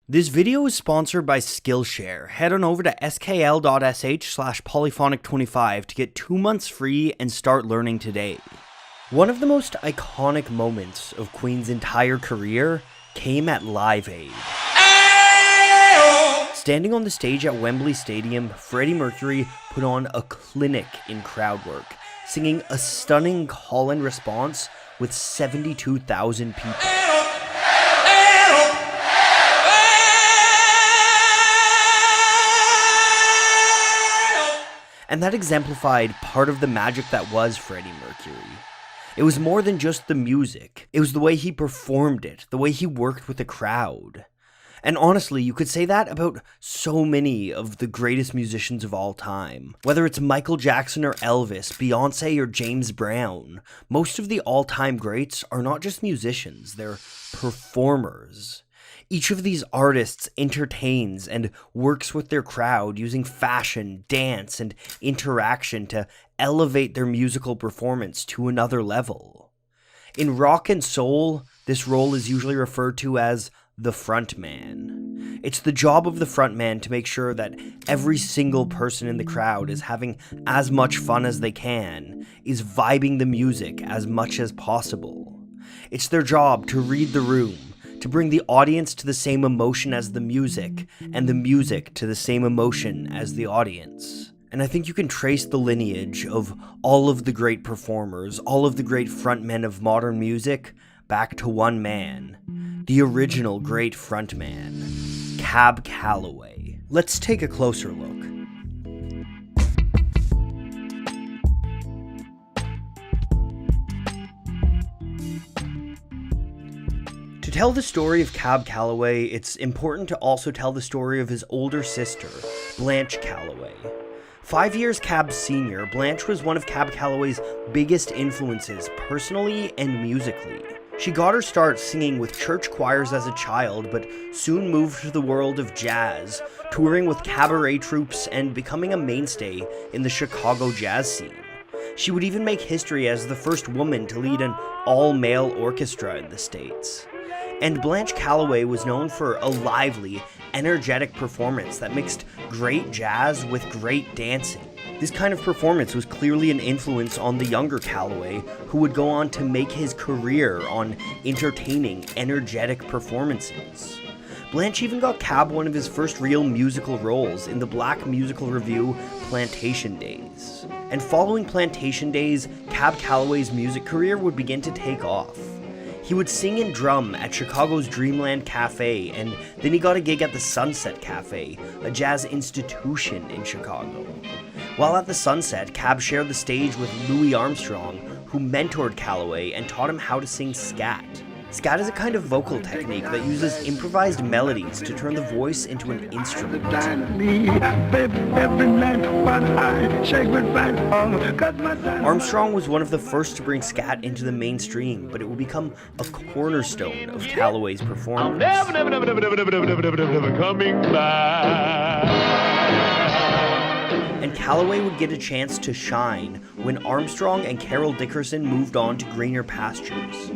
This video is sponsored by Skillshare. Head on over to skl.sh/polyphonic25 to get 2 months free and start learning today. One of the most iconic moments of Queen's entire career came at Live Aid. Standing on the stage at Wembley Stadium, Freddie Mercury put on a clinic in crowd work, singing a stunning call and response with 72,000 people. And that exemplified part of the magic that was Freddie Mercury. It was more than just the music. It was the way he performed it, the way he worked with the crowd. And honestly, you could say that about so many of the greatest musicians of all time. Whether it's Michael Jackson or Elvis, Beyonce or James Brown, most of the all-time greats are not just musicians, they're performers. Each of these artists entertains and works with their crowd using fashion, dance, and interaction to elevate their musical performance to another level. In rock and soul, this role is usually referred to as the frontman. It's the job of the frontman to make sure that every single person in the crowd is having as much fun as they can, is vibing the music as much as possible. It's their job to read the room, to bring the audience to the same emotion as the music, and the music to the same emotion as the audience. And I think you can trace the lineage of all of the great performers, all of the great frontmen of modern music, back to one man, the original great frontman, Cab Calloway. Let's take a closer look. To tell the story of Cab Calloway, it's important to also tell the story of his older sister, Blanche Calloway. 5 years Cab's senior, Blanche was one of Cab Calloway's biggest influences personally and musically. She got her start singing with church choirs as a child, but soon moved to the world of jazz, touring with cabaret troupes and becoming a mainstay in the Chicago jazz scene. She would even make history as the first woman to lead an all-male orchestra in the States. And Blanche Calloway was known for a lively, energetic performance that mixed great jazz with great dancing. This kind of performance was clearly an influence on the younger Calloway, who would go on to make his career on entertaining, energetic performances. Blanche even got Cab one of his first real musical roles in the black musical revue Plantation Days. And following Plantation Days, Cab Calloway's music career would begin to take off. He would sing and drum at Chicago's Dreamland Cafe, and then he got a gig at the Sunset Cafe, a jazz institution in Chicago. While at the Sunset, Cab shared the stage with Louis Armstrong, who mentored Calloway and taught him how to sing scat. Scat is a kind of vocal technique that uses improvised melodies to turn the voice into an instrument. Armstrong was one of the first to bring scat into the mainstream, but it would become a cornerstone of Calloway's performance. I'm never coming back. And Calloway would get a chance to shine when Armstrong and Carol Dickerson moved on to greener pastures.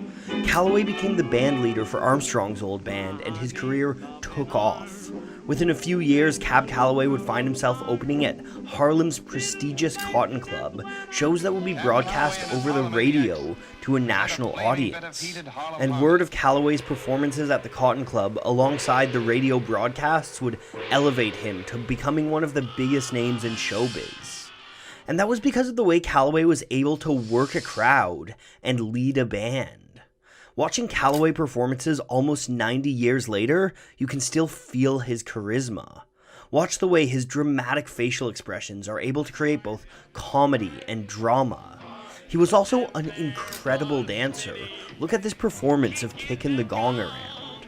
Calloway became the band leader for Armstrong's old band, and his career took off. Within a few years, Cab Calloway would find himself opening at Harlem's prestigious Cotton Club, shows that would be broadcast over the radio to a national audience. And word of Calloway's performances at the Cotton Club alongside the radio broadcasts would elevate him to becoming one of the biggest names in showbiz. And that was because of the way Calloway was able to work a crowd and lead a band. Watching Calloway performances almost 90 years later, you can still feel his charisma. Watch the way his dramatic facial expressions are able to create both comedy and drama. He was also an incredible dancer. Look at this performance of Kickin' the Gong Around.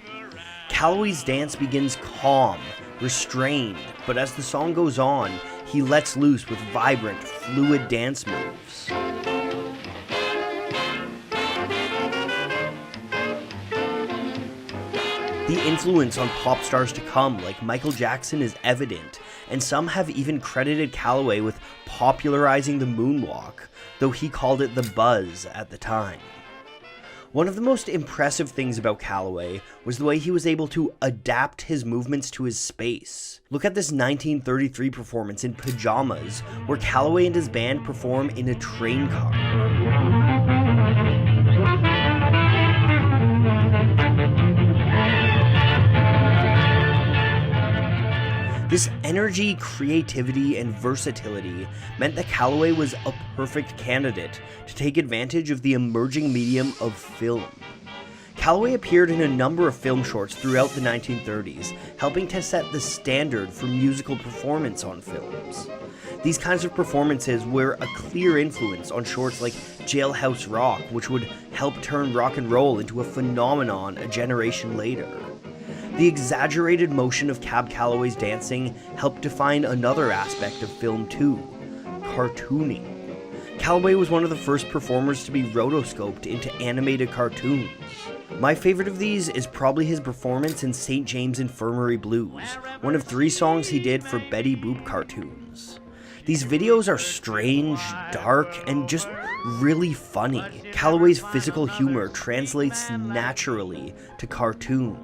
Calloway's dance begins calm, restrained, but as the song goes on, he lets loose with vibrant, fluid dance moves. The influence on pop stars to come, like Michael Jackson, is evident, and some have even credited Calloway with popularizing the moonwalk, though he called it the buzz at the time. One of the most impressive things about Calloway was the way he was able to adapt his movements to his space. Look at this 1933 performance in pajamas, where Calloway and his band perform in a train car. This energy, creativity, and versatility meant that Calloway was a perfect candidate to take advantage of the emerging medium of film. Calloway appeared in a number of film shorts throughout the 1930s, helping to set the standard for musical performance on films. These kinds of performances were a clear influence on shorts like Jailhouse Rock, which would help turn rock and roll into a phenomenon a generation later. The exaggerated motion of Cab Calloway's dancing helped define another aspect of film too, cartooning. Calloway was one of the first performers to be rotoscoped into animated cartoons. My favorite of these is probably his performance in St. James Infirmary Blues, one of 3 songs he did for Betty Boop cartoons. These videos are strange, dark, and just really funny. Calloway's physical humor translates naturally to cartoons,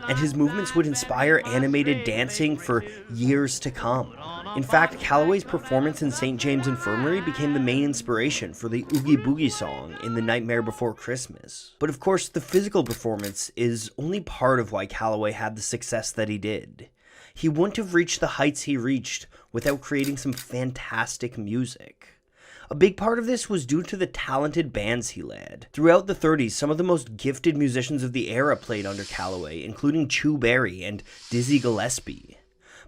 and his movements would inspire animated dancing for years to come. In fact, Calloway's performance in St. James Infirmary became the main inspiration for the Oogie Boogie song in The Nightmare Before Christmas. But of course, the physical performance is only part of why Calloway had the success that he did. He wouldn't have reached the heights he reached without creating some fantastic music. A big part of this was due to the talented bands he led. Throughout the 30s, some of the most gifted musicians of the era played under Calloway, including Chu Berry and Dizzy Gillespie.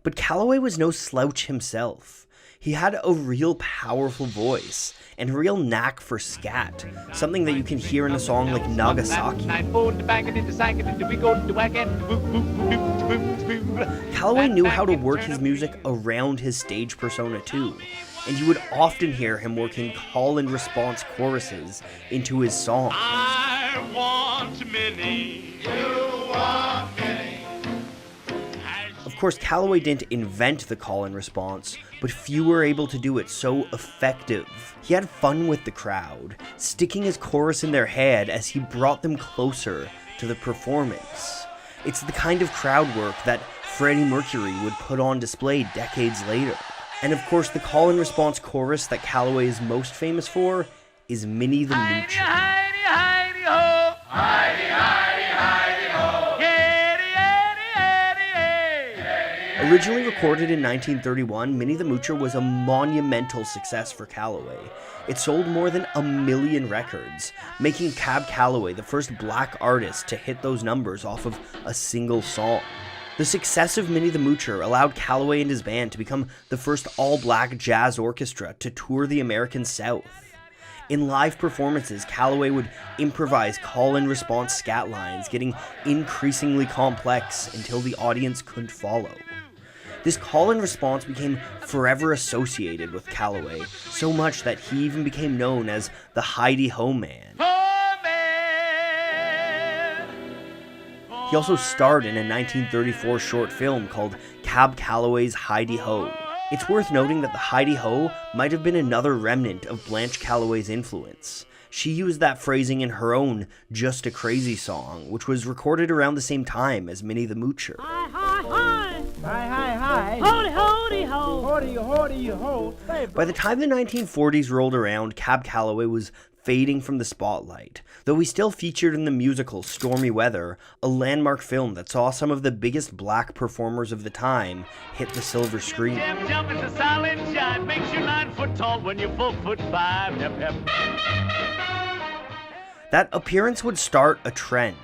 But Calloway was no slouch himself. He had a real powerful voice and a real knack for scat, something that you can hear in a song like Nagasaki. Calloway knew how to work his music around his stage persona too, and you would often hear him working call and response choruses into his songs. I want many. You want many. Of course, Calloway didn't invent the call and response, but few were able to do it so effective. He had fun with the crowd, sticking his chorus in their head as he brought them closer to the performance. It's the kind of crowd work that Freddie Mercury would put on display decades later. And of course, the call and response chorus that Calloway is most famous for is Minnie the Moocher. Heidi, Heidi, ho. Heidi, Heidi, Heidi, ho. Heidi, Heidi, Heidi, Heidi. Originally recorded in 1931, Minnie the Moocher was a monumental success for Calloway. It sold more than 1 million records, making Cab Calloway the first black artist to hit those numbers off of a single song. The success of Minnie the Moocher allowed Calloway and his band to become the first all-black jazz orchestra to tour the American South. In live performances, Calloway would improvise call and response scat lines, getting increasingly complex until the audience couldn't follow. This call and response became forever associated with Calloway, so much that he even became known as the Heidi-Ho Man. He also starred in a 1934 short film called Cab Calloway's Heidi-Ho. It's worth noting that the Heidi-Ho might have been another remnant of Blanche Calloway's influence. She used that phrasing in her own Just a Crazy song, which was recorded around the same time as Minnie the Moocher. Hi, hi, hi. Hi, hi, hi. Howdy, howdy, ho. Howdy, howdy, ho. Hey, By the time the 1940s rolled around, Cab Calloway was fading from the spotlight, though he still featured in the musical Stormy Weather, a landmark film that saw some of the biggest black performers of the time hit the silver screen. Jump, jump, it's a silent jive. Makes you 9 foot tall when you're 4'5". Yep, yep. That appearance would start a trend.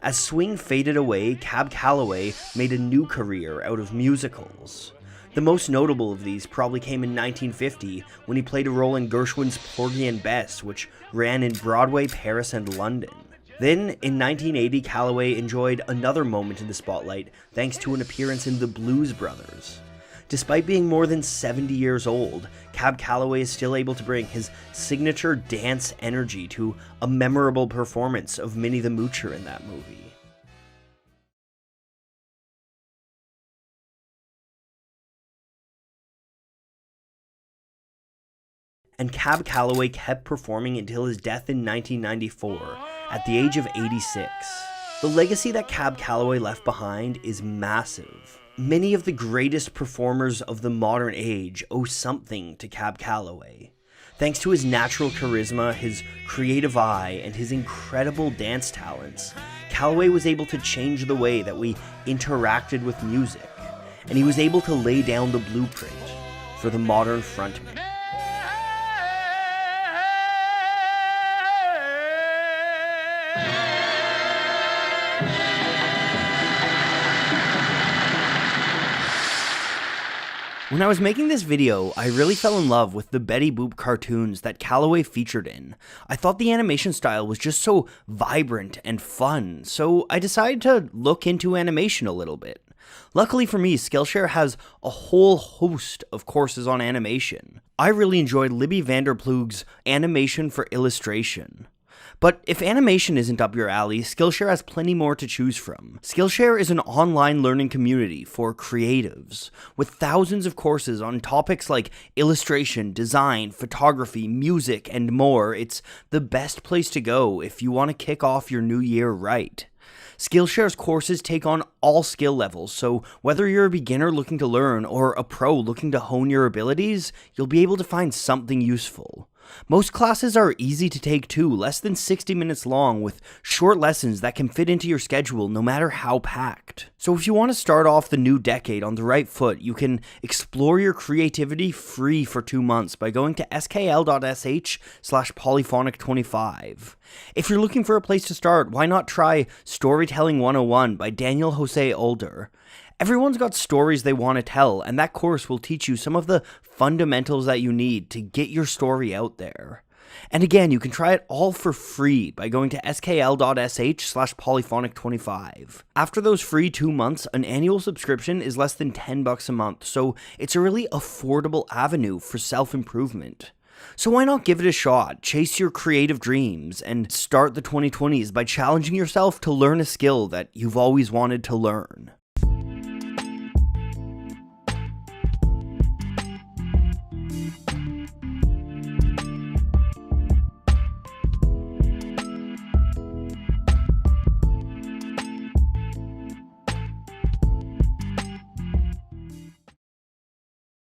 As swing faded away, Cab Calloway made a new career out of musicals. The most notable of these probably came in 1950 when he played a role in Gershwin's Porgy and Bess, which ran in Broadway, Paris, and London. Then, in 1980, Calloway enjoyed another moment in the spotlight thanks to an appearance in The Blues Brothers. Despite being more than 70 years old, Cab Calloway is still able to bring his signature dance energy to a memorable performance of Minnie the Moocher in that movie. And Cab Calloway kept performing until his death in 1994, at the age of 86. The legacy that Cab Calloway left behind is massive. Many of the greatest performers of the modern age owe something to Cab Calloway. Thanks to his natural charisma, his creative eye, and his incredible dance talents, Calloway was able to change the way that we interacted with music, and he was able to lay down the blueprint for the modern frontman. When I was making this video, I really fell in love with the Betty Boop cartoons that Calloway featured in. I thought the animation style was just so vibrant and fun, so I decided to look into animation a little bit. Luckily for me, Skillshare has a whole host of courses on animation. I really enjoyed Libby Vanderploeg's Animation for Illustration. But if animation isn't up your alley, Skillshare has plenty more to choose from. Skillshare is an online learning community for creatives, with thousands of courses on topics like illustration, design, photography, music, and more. It's the best place to go if you want to kick off your new year right. Skillshare's courses take on all skill levels, so whether you're a beginner looking to learn or a pro looking to hone your abilities, you'll be able to find something useful. Most classes are easy to take too, less than 60 minutes long, with short lessons that can fit into your schedule no matter how packed. So if you want to start off the new decade on the right foot, you can explore your creativity free for 2 months by going to skl.sh/polyphonic25. If you're looking for a place to start, why not try Storytelling 101 by Daniel Jose Older? Everyone's got stories they want to tell, and that course will teach you some of the fundamentals that you need to get your story out there. And again, you can try it all for free by going to skl.sh/polyphonic25. After those free 2 months, an annual subscription is less than $10 a month, so it's a really affordable avenue for self-improvement. So why not give it a shot, chase your creative dreams, and start the 2020s by challenging yourself to learn a skill that you've always wanted to learn.